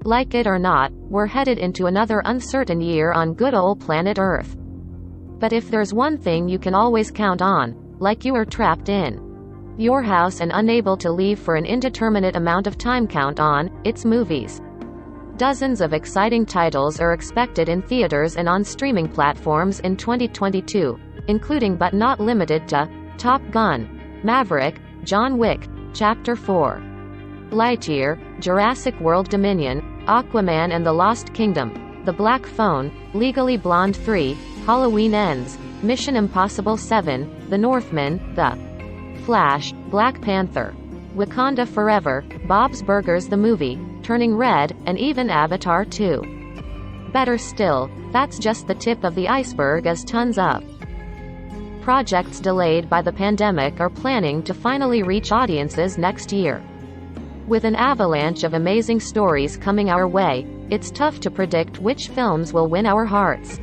Like it or not, we're headed into another uncertain year on good old planet Earth. But if there's one thing you can always count on, like you are trapped in your house and unable to leave for an indeterminate amount of time, count on, it's movies. Dozens of exciting titles are expected in theaters and on streaming platforms in 2022, including but not limited to Top Gun, Maverick, John Wick, Chapter 4, Lightyear, Jurassic World Dominion, Aquaman and the Lost Kingdom, The Black Phone, Legally Blonde 3, Halloween Ends, Mission Impossible 7, The Northman, The Flash, Black Panther, Wakanda Forever, Bob's Burgers the Movie, Turning Red, and even Avatar 2. Better still, that's just the tip of the iceberg, as tons of projects delayed by the pandemic are planning to finally reach audiences next year. With an avalanche of amazing stories coming our way, it's tough to predict which films will win our hearts.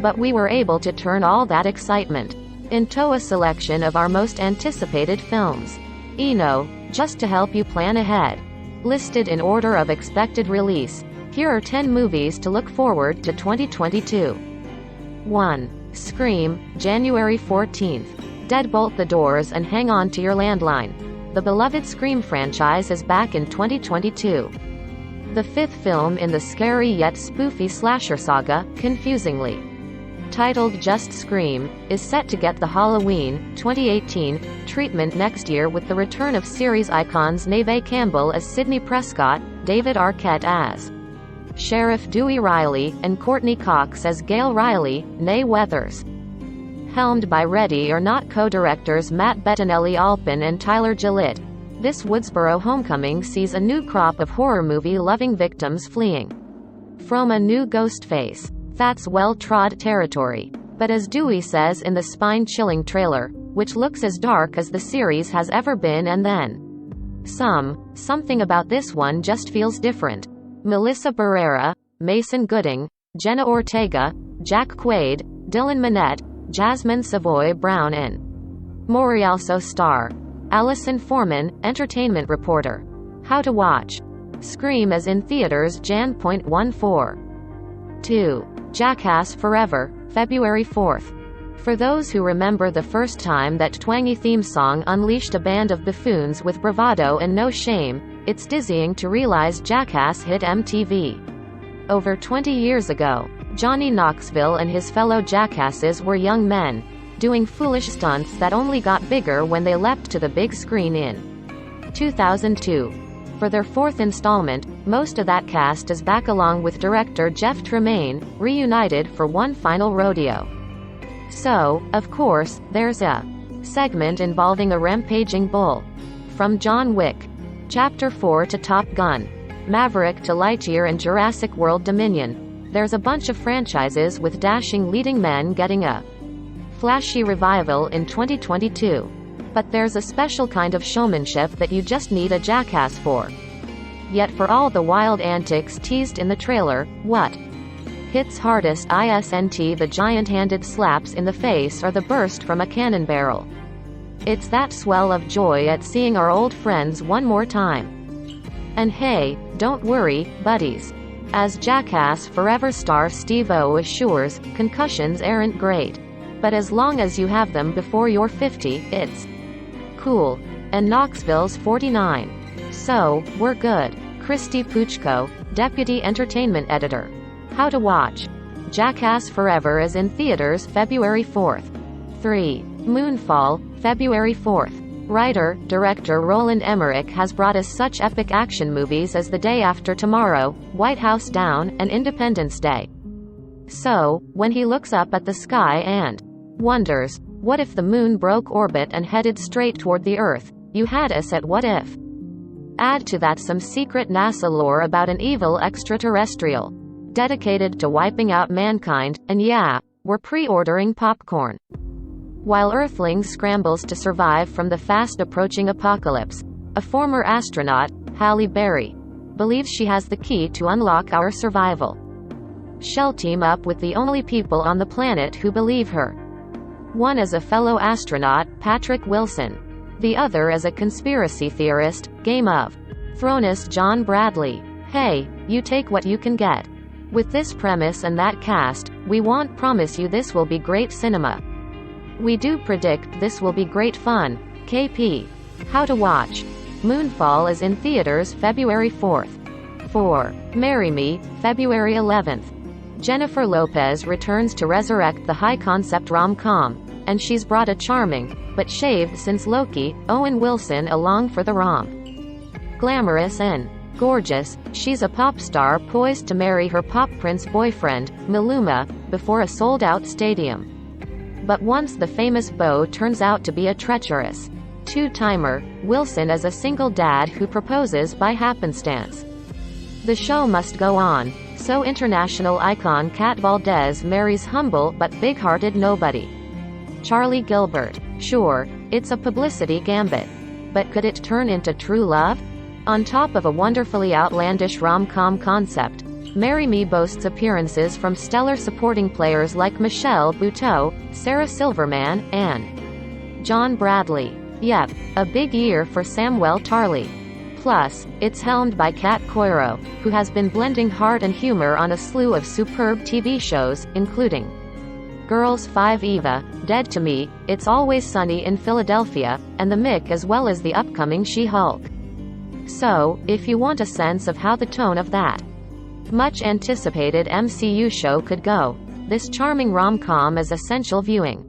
But we were able to turn all that excitement into a selection of our most anticipated films. Just to help you plan ahead. Listed in order of expected release, here are 10 movies to look forward to 2022. 1. Scream, January 14th. Deadbolt the doors and hang on to your landline. The beloved Scream franchise is back in 2022. The fifth film in the scary yet spoofy slasher saga, confusingly titled just Scream, is set to get the Halloween 2018 treatment next year with the return of series icons Neve Campbell as Sidney Prescott, David Arquette as Sheriff Dewey Riley, and Courtney Cox as Gail Riley, née Weathers. Helmed by Ready or Not co-directors Matt Bettinelli-Olpin and Tyler Gillett, this Woodsboro homecoming sees a new crop of horror movie-loving victims fleeing from a new Ghostface. That's well-trod territory. But as Dewey says in the spine-chilling trailer, which looks as dark as the series has ever been, and then something about this one just feels different. Melissa Barrera, Mason Gooding, Jenna Ortega, Jack Quaid, Dylan Minnette, Jasmine Savoy Brown and more. Also star Allison Foreman, entertainment reporter. How to watch Scream is in theaters Jan.14. 2. Jackass Forever, February 4th. For those who remember the first time that twangy theme song unleashed a band of buffoons with bravado and no shame, it's dizzying to realize Jackass hit MTV over 20 years ago. Johnny Knoxville and his fellow jackasses were young men, doing foolish stunts that only got bigger when they leapt to the big screen in 2002. For their fourth installment, most of that cast is back along with director Jeff Tremaine, reunited for one final rodeo. So, of course, there's a segment involving a rampaging bull. From John Wick, Chapter 4 to Top Gun, Maverick to Lightyear and Jurassic World Dominion, there's a bunch of franchises with dashing leading men getting a flashy revival in 2022. But there's a special kind of showmanship that you just need a jackass for. Yet for all the wild antics teased in the trailer, what hits hardest isn't the giant-handed slaps in the face or the burst from a cannon barrel. It's that swell of joy at seeing our old friends one more time. And hey, don't worry, buddies. As Jackass Forever star Steve-O assures, concussions aren't great. But as long as you have them before you're 50, it's cool. And Knoxville's 49. So, we're good. Christy Puchko, Deputy Entertainment Editor. How to watch Jackass Forever is in theaters February 4th. 3. Moonfall, February 4th. Writer, director Roland Emmerich has brought us such epic action movies as The Day After Tomorrow, White House Down, and Independence Day. So, when he looks up at the sky and wonders, what if the moon broke orbit and headed straight toward the Earth, you had us at what if? Add to that some secret NASA lore about an evil extraterrestrial dedicated to wiping out mankind, and yeah, we're pre-ordering popcorn. While Earthlings scrambles to survive from the fast-approaching apocalypse, a former astronaut, Halle Berry, believes she has the key to unlock our survival. She'll team up with the only people on the planet who believe her. One is a fellow astronaut, Patrick Wilson. The other is a conspiracy theorist, Game of Thrones John Bradley. Hey, you take what you can get. With this premise and that cast, we won't promise you this will be great cinema. We do predict this will be great fun. KP. How to watch. Moonfall is in theaters February 4th. 4. Marry Me, February 11th. Jennifer Lopez returns to resurrect the high-concept rom-com, and she's brought a charming, but shaved since Loki, Owen Wilson along for the romp. Glamorous and gorgeous, she's a pop star poised to marry her pop prince boyfriend, Maluma, before a sold-out stadium. But once the famous beau turns out to be a treacherous two-timer, Wilson is a single dad who proposes by happenstance. The show must go on, so international icon Kat Valdez marries humble but big-hearted nobody. Charlie Gilbert. Sure, it's a publicity gambit. But could it turn into true love? On top of a wonderfully outlandish rom-com concept, Marry Me boasts appearances from stellar supporting players like Michelle Buteau, Sarah Silverman, and John Bradley. Yep, a big year for Samuel Tarly. Plus, it's helmed by Kat Coiro, who has been blending heart and humor on a slew of superb TV shows, including Girls 5 Eva, Dead to Me, It's Always Sunny in Philadelphia, and The Mick, as well as the upcoming She-Hulk. So, if you want a sense of how the tone of that much anticipated MCU show could go, this charming rom-com is essential viewing.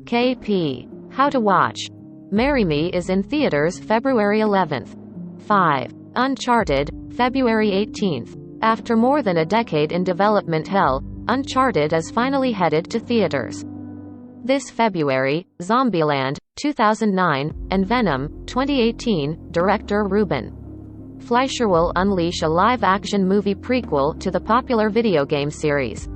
KP. How to watch. Marry Me is in theaters February 11th. 5. Uncharted, February 18th. After more than a decade in development hell, Uncharted is finally headed to theaters. This February, Zombieland, 2009, and Venom, 2018, director Ruben Fleischer will unleash a live-action movie prequel to the popular video game series.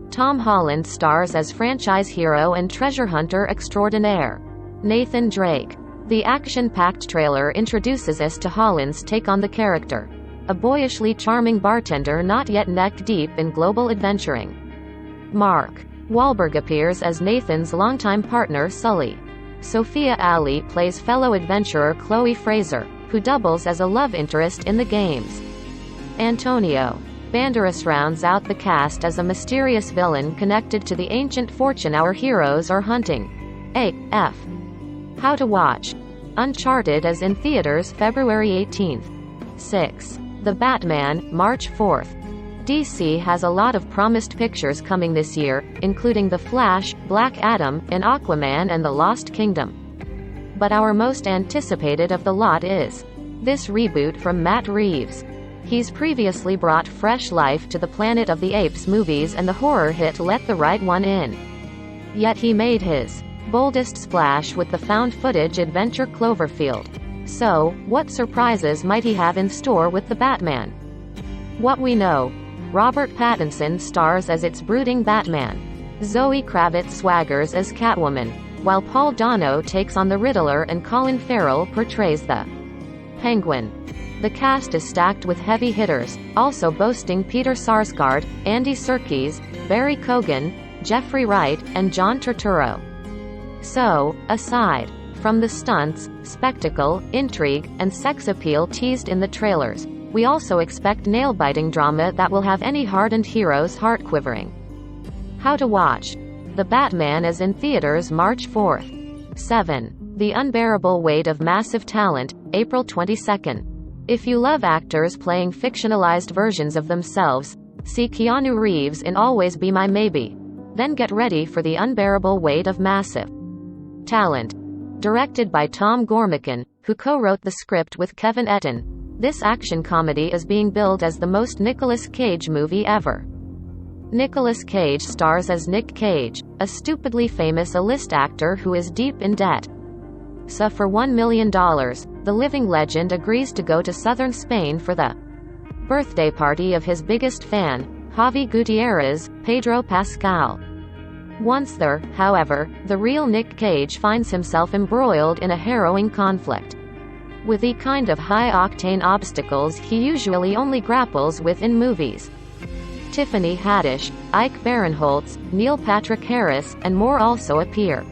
Tom Holland stars as franchise hero and treasure hunter extraordinaire Nathan Drake. The action-packed trailer introduces us to Holland's take on the character, a boyishly charming bartender not yet neck-deep in global adventuring. Mark Wahlberg appears as Nathan's longtime partner Sully. Sophia Ali plays fellow adventurer Chloe Fraser, who doubles as a love interest in the games. Antonio Banderas rounds out the cast as a mysterious villain connected to the ancient fortune our heroes are hunting. AF. How to watch. Uncharted is in theaters February 18th. 6. The Batman, March 4th. DC has a lot of promised pictures coming this year, including The Flash, Black Adam, and Aquaman and the Lost Kingdom. But our most anticipated of the lot is this reboot from Matt Reeves. He's previously brought fresh life to the Planet of the Apes movies and the horror hit Let the Right One In. Yet he made his boldest splash with the found-footage adventure Cloverfield. So, what surprises might he have in store with the Batman? What we know. Robert Pattinson stars as its brooding Batman. Zoe Kravitz swaggers as Catwoman, while Paul Dano takes on the Riddler and Colin Farrell portrays the Penguin. The cast is stacked with heavy hitters, also boasting Peter Sarsgaard, Andy Serkis, Barry Keoghan, Jeffrey Wright, and John Turturro. So, aside from the stunts, spectacle, intrigue, and sex appeal teased in the trailers, we also expect nail-biting drama that will have any hardened hero's heart quivering. How to watch. The Batman is in theaters March 4th. 7. The Unbearable Weight of Massive Talent, April 22nd. If you love actors playing fictionalized versions of themselves, see Keanu Reeves in Always Be My Maybe. Then get ready for The Unbearable Weight of Massive Talent. Directed by Tom Gormican, who co-wrote the script with Kevin Etten, this action comedy is being billed as the most Nicolas Cage movie ever. Nicolas Cage stars as Nick Cage, a stupidly famous A-list actor who is deep in debt. So for $1 million, the living legend agrees to go to southern Spain for the birthday party of his biggest fan, Javi Gutierrez, Pedro Pascal. Once there, however, the real Nick Cage finds himself embroiled in a harrowing conflict with the kind of high-octane obstacles he usually only grapples with in movies. Tiffany Haddish, Ike Barinholtz, Neil Patrick Harris, and more also appear.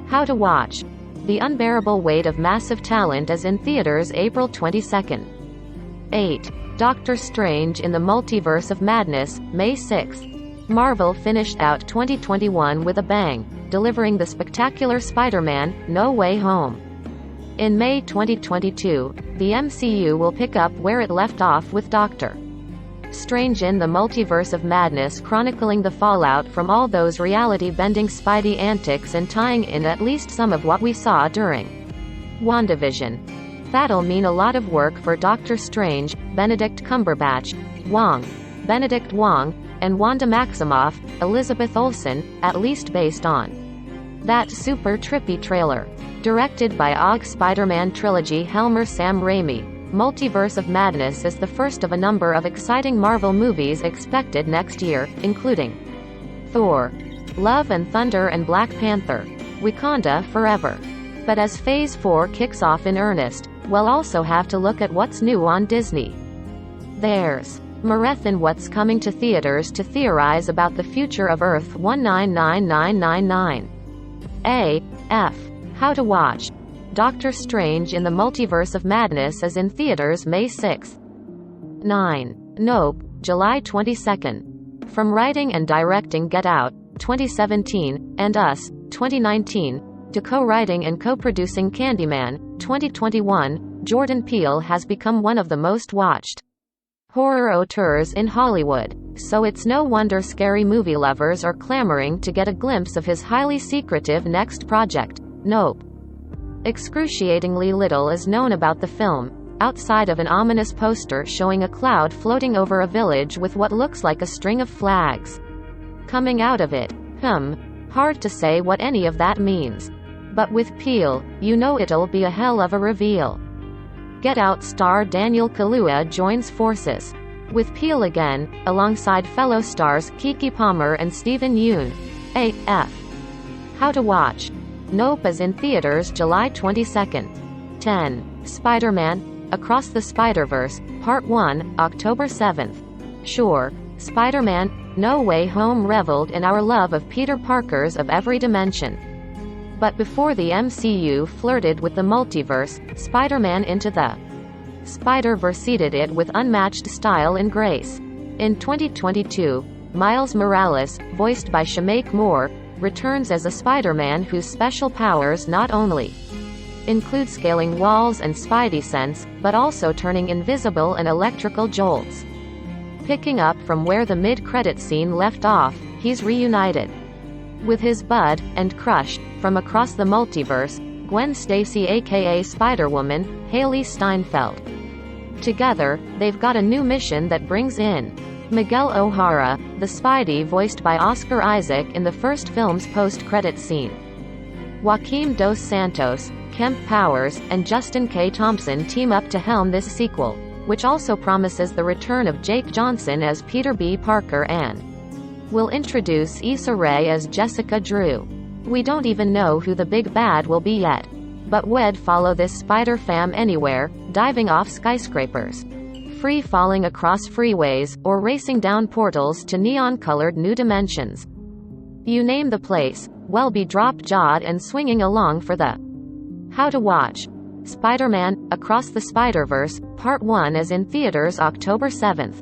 How to watch. The Unbearable Weight of Massive Talent is in theaters April 22nd. 8. Doctor Strange in the Multiverse of Madness, May 6. Marvel finished out 2021 with a bang, delivering the spectacular Spider-Man, No Way Home. In May 2022, the MCU will pick up where it left off with Doctor Strange in the Multiverse of Madness, chronicling the fallout from all those reality-bending Spidey antics and tying in at least some of what we saw during WandaVision. That'll mean a lot of work for Doctor Strange, Benedict Cumberbatch, Benedict Wong, and Wanda Maximoff, Elizabeth Olsen, at least based on that super trippy trailer. Directed by OG Spider-Man trilogy helmer Sam Raimi, Multiverse of Madness is the first of a number of exciting Marvel movies expected next year, including Thor, Love and Thunder and Black Panther, Wakanda Forever. But as Phase 4 kicks off in earnest, we'll also have to look at what's new on Disney. There's marathon what's coming to theaters to theorize about the future of Earth 199999. F. How to watch Doctor Strange in the Multiverse of Madness is in theaters May 6. 9. Nope, July 22. From writing and directing Get Out, 2017, and Us, 2019, to co-writing and co-producing Candyman, 2021, Jordan Peele has become one of the most watched horror auteurs in Hollywood, so it's no wonder scary movie lovers are clamoring to get a glimpse of his highly secretive next project, Nope. Excruciatingly little is known about the film, outside of an ominous poster showing a cloud floating over a village with what looks like a string of flags coming out of it. Hard to say what any of that means. But with Peele, you know it'll be a hell of a reveal. Get Out star Daniel Kaluuya joins forces with Peele again, alongside fellow stars Keke Palmer and Steven Yeun. AF. How to watch Nope is in theaters July 22. 10. Spider-Man, Across the Spider-Verse, Part 1, October 7th. Sure, Spider-Man, No Way Home reveled in our love of Peter Parkers of every dimension. But before the MCU flirted with the multiverse, Spider-Man Into the Spider-Verse seeded it with unmatched style and grace. In 2022, Miles Morales, voiced by Shameik Moore, returns as a Spider-Man whose special powers not only include scaling walls and Spidey sense, but also turning invisible and electrical jolts. Picking up from where the mid-credit scene left off, he's reunited with his bud and crush from across the multiverse, Gwen Stacy aka Spider-Woman, Haley Steinfeld. Together, they've got a new mission that brings in Miguel O'Hara, the Spidey voiced by Oscar Isaac in the first film's post-credits scene. Joaquim Dos Santos, Kemp Powers, and Justin K. Thompson team up to helm this sequel, which also promises the return of Jake Johnson as Peter B. Parker and will introduce Issa Rae as Jessica Drew. We don't even know who the big bad will be yet. But we'd follow this Spider fam anywhere, diving off skyscrapers, free-falling across freeways, or racing down portals to neon-colored new dimensions. You name the place, we'll be drop-jawed and swinging along for the How to watch Spider-Man, Across the Spider-Verse, Part 1 is in theaters October 7th.